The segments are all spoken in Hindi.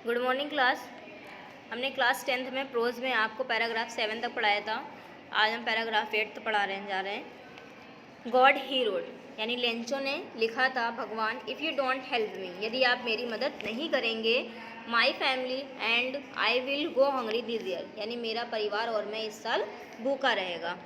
Good morning class. हमने क्लास 10th में प्रोज में आपको पैराग्राफ 7 तक पढ़ाया था। आज हम पैराग्राफ 8 तक जा रहे हैं। गॉड ही रोड, यानी लेंचो ने लिखा था, भगवान, if you don't help me, यदि आप मेरी मदद नहीं करेंगे, my family and I will go Hungary this year, यानी मेरा परिवार और मैं इस साल भूखा रहेगा।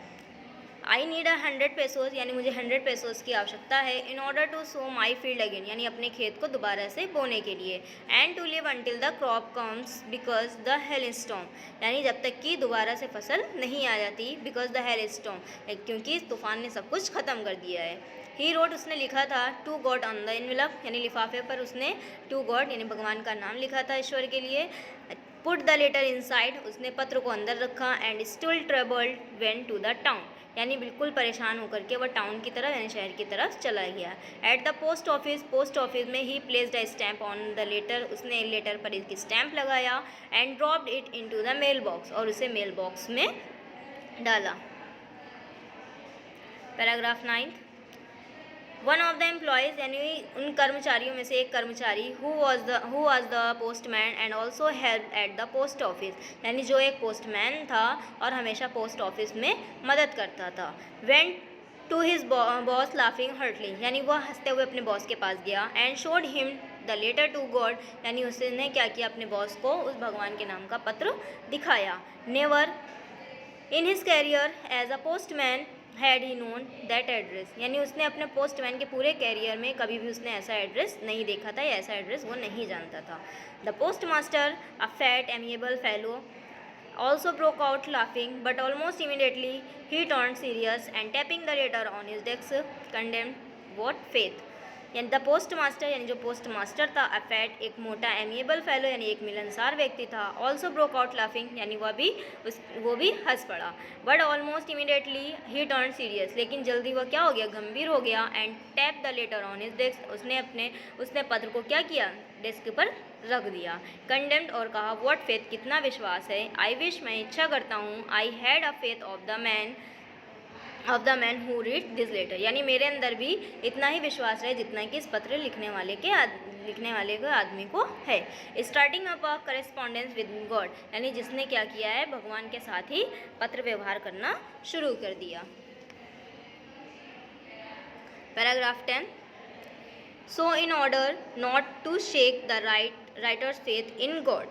आई नीड 100 पेसोज, यानी मुझे 100 पेसोज की आवश्यकता है, in order to sow my field again, यानी अपने खेत को दोबारा से बोने के लिए, and to live until the crop comes because the hailstorm, यानी जब तक कि दोबारा से फसल नहीं आ जाती, बिकॉज द हेल स्टॉर्म, क्योंकि इस तूफान ने सब कुछ ख़त्म कर दिया है। ही रोड, उसने लिखा था, to God on the envelope, यानी लिफाफे पर उसने टू गॉड यानी भगवान का नाम लिखा था, ईश्वर के लिए। पुट द लेटर इनसाइड, उसने पत्र को अंदर रखा, and still troubled went to the town, यानी बिल्कुल परेशान होकर के वह टाउन की तरफ यानी शहर की तरफ चला गया। एट द पोस्ट ऑफिस में he placed a stamp on the letter, उसने लेटर पर इसकी स्टैम्प लगाया, and dropped it into the mail box, और उसे मेल बॉक्स में डाला। Paragraph 9, one of the employees, यानी उन कर्मचारियों में से एक कर्मचारी, who was the postman and also help at the post office, यानी जो एक पोस्टमैन था और हमेशा पोस्ट ऑफिस में मदद करता था। Went to his boss laughing heartily, यानी वह हंसते हुए अपने बॉस के पास गया, and showed him the letter to God, यानी उसने क्या किया, अपने बॉस को उस भगवान के नाम का पत्र दिखाया। Never in his career as a postman had he known that address, यानी उसने अपने पोस्टमैन के पूरे कैरियर में कभी भी उसने ऐसा एड्रेस नहीं देखा था या ऐसा एड्रेस वो नहीं जानता था। The post master, a fat amiable fellow, also broke out laughing, but almost immediately he turned serious and tapping the letter on his desk condemned what faith, यानी द पोस्ट मास्टर, यानी जो पोस्ट मास्टर था, अफैट, एक मोटा एमिएबल फेलो, यानी एक मिलनसार व्यक्ति था, ऑल्सो ब्रोक आउट लाफिंग, यानी वो भी हंस पड़ा, but almost immediately he turn serious, लेकिन जल्दी वह क्या हो गया, गंभीर हो गया, and tap the later on his desk, उसने पत्र को क्या किया, डेस्क पर रख दिया। कंडेम्ड, और कहा, व्हाट फेथ, कितना विश्वास है, आई विश, मैं इच्छा करता हूँ, I had a faith of the man who read this letter, यानी मेरे अंदर भी इतना ही विश्वास है जितना कि इस पत्र लिखने वाले के आदमी को है। Starting up a correspondence with God, यानी जिसने क्या किया है, भगवान के साथ ही पत्र व्यवहार करना शुरू कर दिया। Paragraph 10, so in order not to shake the writer's faith in God,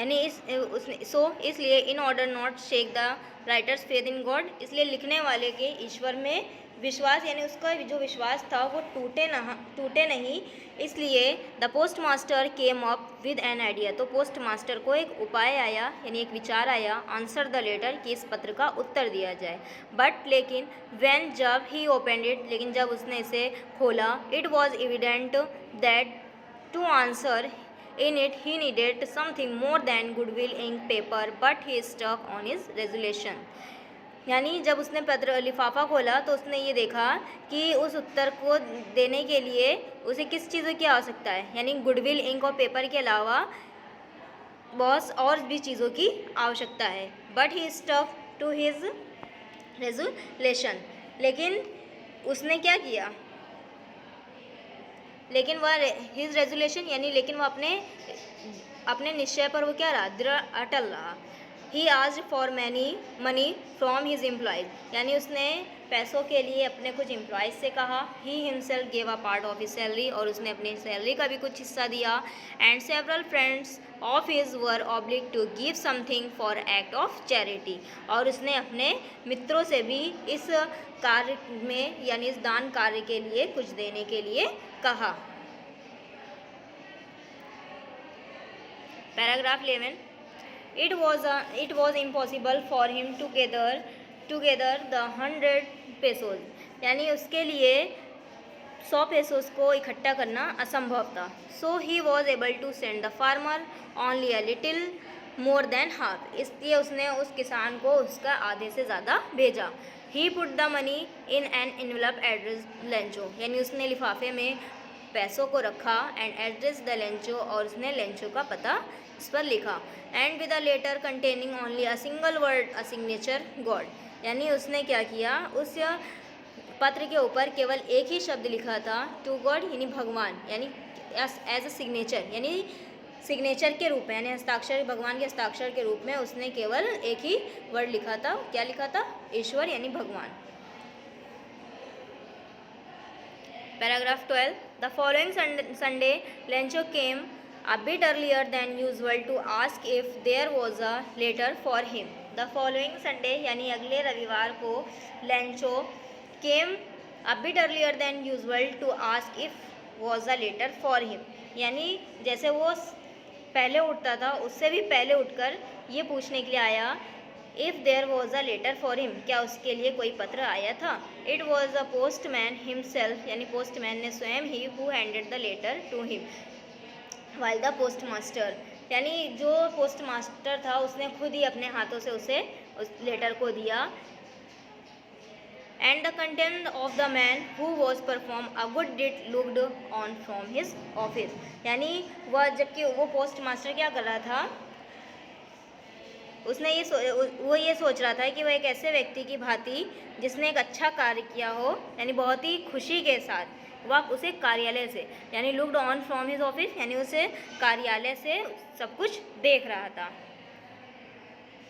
यानी इसलिए in order not shake the writer's faith in God, इसलिए लिखने वाले के ईश्वर में विश्वास, यानी उसका जो विश्वास था वो टूटे नहीं, इसलिए the post master came up with an idea, तो पोस्ट मास्टर को एक उपाय आया, यानी एक विचार आया, आंसर द लेटर, कि इस पत्र का उत्तर दिया जाए। बट लेकिन व्हेन, जब ही ओपनड इट, लेकिन जब उसने इसे खोला, it was evident that to answer in it he needed something more than goodwill ink paper, but he stuck on his resolution, यानी जब उसने पत्र लिफाफा खोला तो उसने ये देखा कि उस उत्तर को देने के लिए उसे किस चीज़ की आवश्यकता है, यानी गुडविल इंक और पेपर के अलावा बहुत और भी चीज़ों की आवश्यकता है। But he stuck to his resolution, लेकिन उसने क्या किया, लेकिन वह हिज रेजोल्यूशन, यानी लेकिन वह अपने निश्चय पर वो क्या रहा, दृढ़ अटल रहा। He asked for money from his employees, यानी उसने पैसों के लिए अपने कुछ एम्प्लॉयज़ से कहा। He himself gave a part of his salary, और उसने अपनी सैलरी का भी कुछ हिस्सा दिया। And several friends of his were obliged to give something for act of charity, और उसने अपने मित्रों से भी इस कार्य में, यानी इस दान कार्य के लिए कुछ देने के लिए कहा। Paragraph 11, it was impossible for him to gather the 100 pesos, यानी उसके लिए 100 पेसोस को इकट्ठा करना असंभव था। So he was able to send the farmer only a little more than half, इसलिए उसने उस किसान को उसका आधे से ज़्यादा भेजा। He put the money in an envelope address Lencho, यानी उसने लिफाफे में पैसों को रखा, एंड एड्रेस द लेंचो, और उसने लेंचो का पता इस पर लिखा। And with a letter containing only a single word a signature God, यानी उसने क्या किया, उस पत्र के ऊपर केवल एक ही शब्द लिखा था, टू गॉड, यानी भगवान, यानी एज अ सिग्नेचर, यानी सिग्नेचर के रूप में, यानी हस्ताक्षर, भगवान के हस्ताक्षर के रूप में उसने केवल एक ही वर्ड लिखा था। क्या लिखा था? ईश्वर यानी भगवान। Paragraph 12, the following Sunday Lencho came a bit earlier than usual to ask if there was a letter for him. The following Sunday यानी अगले रविवार को Lencho came a bit earlier than usual to ask if was a letter for him. यानी जैसे वो पहले उठता था उससे भी पहले उठकर ये पूछने के लिए आया if there was a letter for him, क्या उसके लिए कोई पत्र आया था। It was a postman himself, यानी पोस्टमैन ने स्वयं ही who handed the letter to him while the postmaster, यानी जो पोस्टमास्टर था उसने खुद ही अपने हाथों से उसे उस लेटर को दिया। And the content of the man who was perform a good did looked on from his office, यानी वह जबकि वो पोस्टमास्टर क्या कर रहा था, उसने वो ये सोच रहा था कि वह एक ऐसे व्यक्ति की भांति जिसने एक अच्छा कार्य किया हो, यानी बहुत ही खुशी के साथ वह उसे कार्यालय से, यानी looked on from his office, यानी उसे कार्यालय से सब कुछ देख रहा था।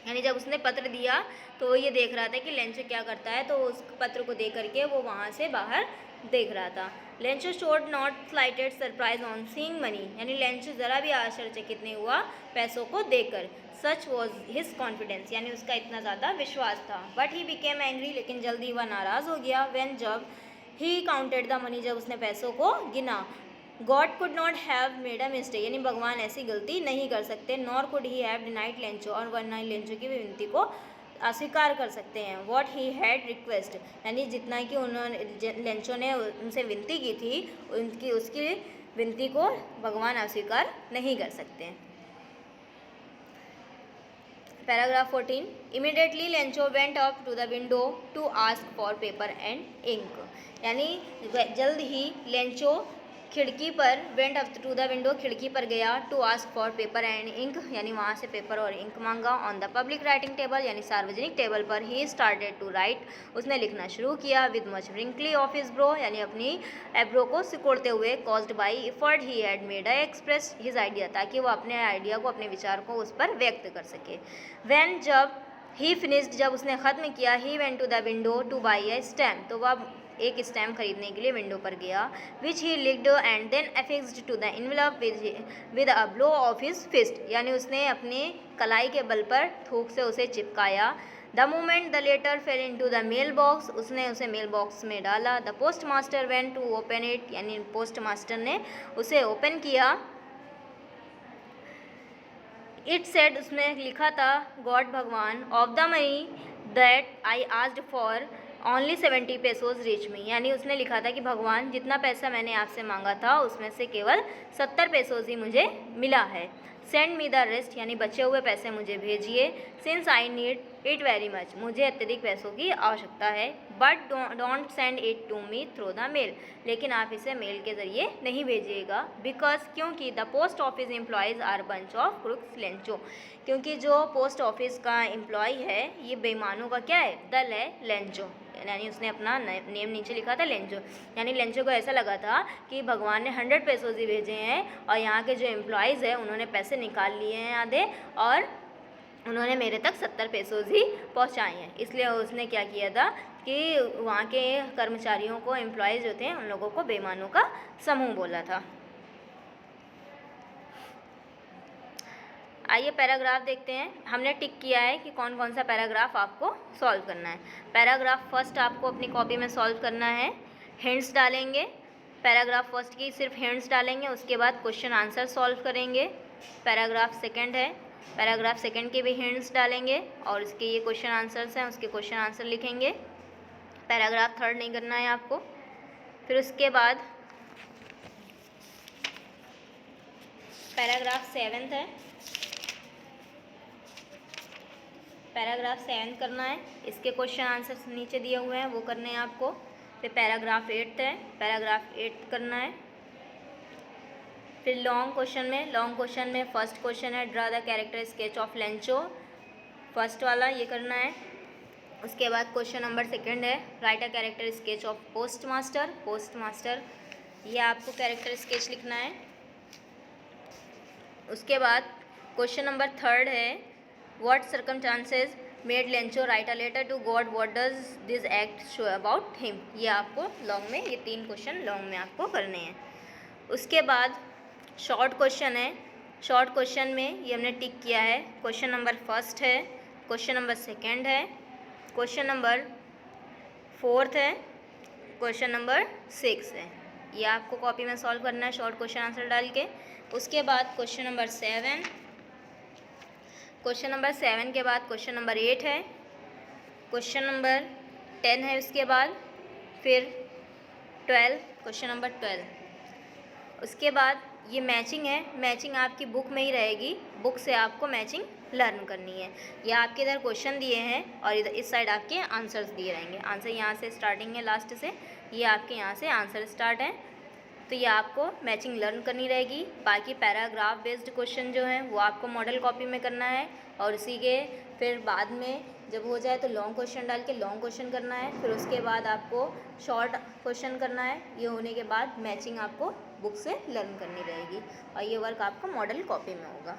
यानी जब उसने पत्र दिया तो वो ये देख रहा था कि लेंचो क्या करता है, तो उस पत्र को देख करके वो वहाँ से बाहर देख रहा था। Lencho showed not slightest surprise on seeing money, यानी लेंचो ज़रा भी आश्चर्यचकित नहीं हुआ पैसों को देखकर। सच वॉज हिज कॉन्फिडेंस, यानी उसका इतना ज़्यादा विश्वास था। बट ही बिकेम एंग्री, लेकिन जल्दी वह नाराज़ हो गया। व्हेन जब ही काउंटेड द मनी, जब उसने पैसों को गिना। God could not have made a mistake, यानी भगवान ऐसी गलती नहीं कर सकते। Nor could he have denied Lencho, और वरना लेंचो की विनती को अस्वीकार कर सकते हैं। वॉट ही हैड रिक्वेस्ट, यानी जितना कि उन्होंने लेंचो ने उनसे विनती की थी उसकी विनती को भगवान अस्वीकार नहीं कर सकते। Paragraph 14, immediately Lencho went up to the window to ask for paper and ink, यानी जल्द ही लेंचो खिड़की पर went up to the window, खिड़की पर गया। To ask for paper and ink, यानी वहाँ से पेपर और इंक मांगा। On the public writing table, यानी सार्वजनिक टेबल पर ही स्टार्टेड टू राइट, उसने लिखना शुरू किया। With much wrinkling of his brow, यानी अपनी एब्रो को सिकोड़ते हुए। Caused by effort he had made I express his idea, ताकि वो अपने आइडिया को, अपने विचार को उस पर व्यक्त कर सके। व्हेन जब ही फिनिश्ड, जब उसने ख़त्म किया। He went to the window to buy a stamp, तो वह एक स्टैम्प खरीदने के लिए विंडो पर गया। Which he licked and then affixed to the envelope with a blow of his fist, यानी उसने अपने कलाई के बल पर थूक से उसे चिपकाया। The moment the letter fell into the mail box, उसने उसे मेल बॉक्स में डाला। The post master went to open it, यानी पोस्ट मास्टर ने उसे ओपन किया। इट सेड, उसने लिखा था, गॉड भगवान, of the money that I asked for only 70 pesos reach me, यानी उसने लिखा था कि भगवान, जितना पैसा मैंने आपसे मांगा था उसमें से केवल 70 पेसोज ही मुझे मिला है। सेंड मी द रेस्ट, यानी बचे हुए पैसे मुझे भेजिए। Since I need it very much, मुझे अत्यधिक पैसों की आवश्यकता है। But don't send it to me through the mail, लेकिन आप इसे मेल के ज़रिए नहीं भेजिएगा। बिकॉज, क्योंकि the post office employees are bunch of crooks Lencho, क्योंकि जो पोस्ट ऑफिस का एम्प्लॉय है ये बेईमानों का क्या है, दल है, लेंचो। यानी उसने अपना नेम नीचे लिखा था लेंचो, यानी लेंचो को ऐसा लगा था कि भगवान ने 100 पेसोज ही भेजे हैं और यहाँ के जो एम्प्लॉयज़ हैं उन्होंने पैसे निकाल लिए हैं आधे, और उन्होंने मेरे तक 70 पेसोज ही पहुँचाए हैं। इसलिए उसने क्या किया था कि वहाँ के कर्मचारियों को, एम्प्लॉयज़ जो थे उन लोगों को बेईमानों का समूह बोला था। आइए पैराग्राफ देखते हैं। हमने टिक किया है कि कौन कौन सा पैराग्राफ आपको सॉल्व करना है। पैराग्राफ फर्स्ट आपको अपनी कॉपी में सॉल्व करना है, हिंट्स डालेंगे। पैराग्राफ फर्स्ट की सिर्फ हिंट्स डालेंगे, उसके बाद क्वेश्चन आंसर सॉल्व करेंगे। पैराग्राफ सेकंड है, पैराग्राफ सेकंड के भी हिंट्स डालेंगे और इसके ये क्वेश्चन आंसर्स हैं, उसके क्वेश्चन आंसर लिखेंगे। पैराग्राफ थर्ड नहीं करना है आपको। फिर उसके बाद पैराग्राफ सेवन्थ है, पैराग्राफ 7 करना है, इसके क्वेश्चन आंसर्स नीचे दिए हुए हैं वो करने हैं आपको। फिर पैराग्राफ 8 है, पैराग्राफ 8 करना है। फिर लॉन्ग क्वेश्चन में फर्स्ट क्वेश्चन है draw the character sketch of Lencho, first वाला ये करना है। उसके बाद क्वेश्चन नंबर सेकंड है right a character sketch of post master, ये आपको कैरेक्टर स्केच लिखना है। उसके बाद क्वेश्चन नंबर 3 है, what circumstances made Lencho write a letter to God, what does this act show about him. ये आपको लॉन्ग में, ये 3 क्वेश्चन लॉन्ग में आपको करने हैं। उसके बाद शॉर्ट क्वेश्चन है, शॉर्ट क्वेश्चन में ये हमने टिक किया है। क्वेश्चन नंबर 1 है, क्वेश्चन नंबर 2 है, क्वेश्चन नंबर 4 है, क्वेश्चन नंबर 6 है। ये आपको कॉपी में सॉल्व करना है शॉर्ट क्वेश्चन आंसर डाल के। उसके बाद क्वेश्चन नंबर 7, क्वेश्चन नंबर 7 के बाद क्वेश्चन नंबर 8 है, क्वेश्चन नंबर 10 है, उसके बाद फिर 12, क्वेश्चन नंबर 12। उसके बाद ये मैचिंग है, मैचिंग आपकी बुक में ही रहेगी, बुक से आपको मैचिंग लर्न करनी है। ये आपके इधर क्वेश्चन दिए हैं और इधर इस साइड आपके आंसर्स दिए रहेंगे। आंसर यहाँ से स्टार्टिंग है लास्ट से, ये आपके यहाँ से आंसर स्टार्ट है, तो ये आपको मैचिंग लर्न करनी रहेगी। बाकी पैराग्राफ बेस्ड क्वेश्चन जो हैं वो आपको मॉडल कॉपी में करना है, और इसी के फिर बाद में जब हो जाए तो लॉन्ग क्वेश्चन डाल के लॉन्ग क्वेश्चन करना है, फिर उसके बाद आपको शॉर्ट क्वेश्चन करना है। ये होने के बाद मैचिंग आपको बुक से लर्न करनी रहेगी, और ये वर्क आपका मॉडल कॉपी में होगा।